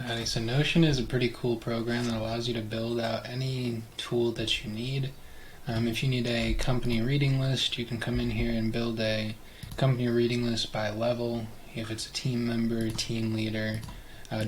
So Notion is a pretty cool program that allows you to build out any tool that you need. If you need a company reading list, you can come in here and build a company reading list by level. If it's a team member, team leader,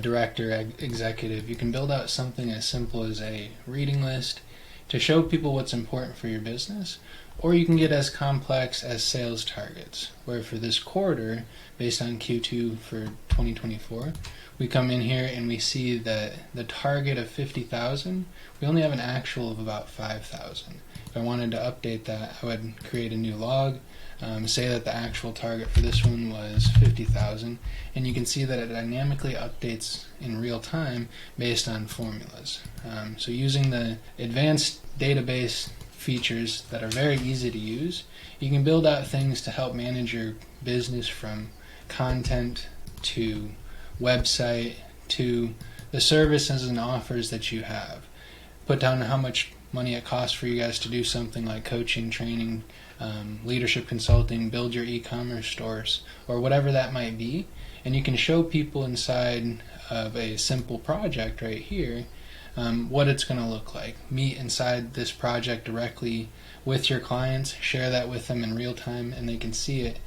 director, executive, you can build out something as simple as a reading list to show people what's important for your business, or you can get as complex as sales targets, where for this quarter, based on Q2 for 2024, we come in here and we see that the target of 50,000, we only have an actual of about 5,000. If I wanted to update that, I would create a new log, say that the actual target for this one was 50,000, and you can see that it dynamically updates in real time based on formulas. So using the advanced database features that are very easy to use, you can build out things to help manage your business, from content to website to the services and offers that you have. Put down how much money it costs for you guys to do something like coaching, training, leadership consulting, build your e-commerce stores, or whatever that might be, and you can show people inside of a simple project right here what it's going to look like. Meet inside this project directly with your clients, share that with them in real time, and they can see it,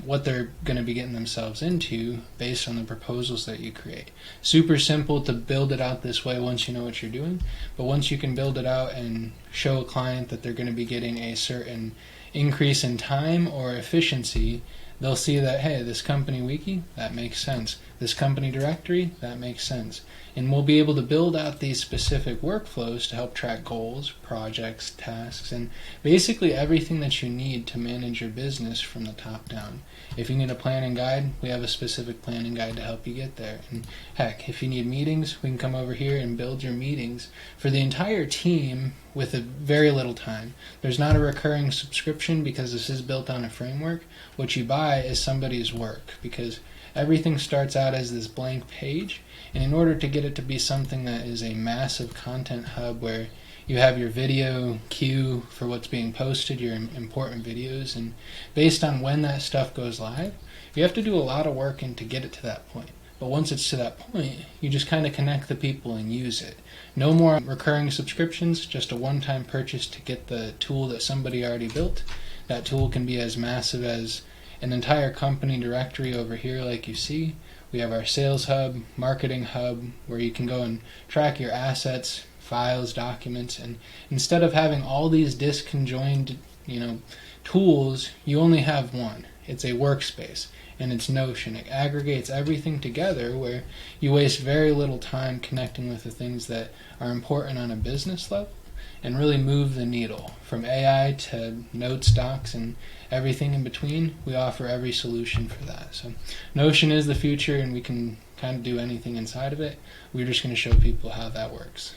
what they're going to be getting themselves into based on the proposals that you create. Super simple to build it out this way once you know what you're doing, but once you can build it out and show a client that they're going to be getting a certain increase in time or efficiency, they'll see that, hey, this company wiki, that makes sense. This company directory, that makes sense. And we'll be able to build out these specific workflows to help track goals, projects, tasks, and basically everything that you need to manage your business from the top down. If you need a planning guide, we have a specific planning guide to help you get there. And heck, if you need meetings, we can come over here and build your meetings for the entire team with a very little time. There's not a recurring subscription because this is built on a framework. What you buy is somebody's work, because everything starts out as this blank page, and in order to get it to be something that is a massive content hub where you have your video queue for what's being posted, your important videos, and based on when that stuff goes live, you have to do a lot of work to get it to that point. But once it's to that point, you just kind of connect the people and use it. No more recurring subscriptions, just a one-time purchase to get the tool that somebody already built. That tool can be as massive as an entire company directory over here like you see. We have our sales hub, marketing hub, where you can go and track your assets, files, documents, and instead of having all these disconjoined, tools, you only have one. It's a workspace, and it's Notion. It aggregates everything together where you waste very little time connecting with the things that are important on a business level and really move the needle. From AI to notes, docs, and everything in between, we offer every solution for that. So Notion is the future, and we can kind of do anything inside of it. We're just going to show people how that works.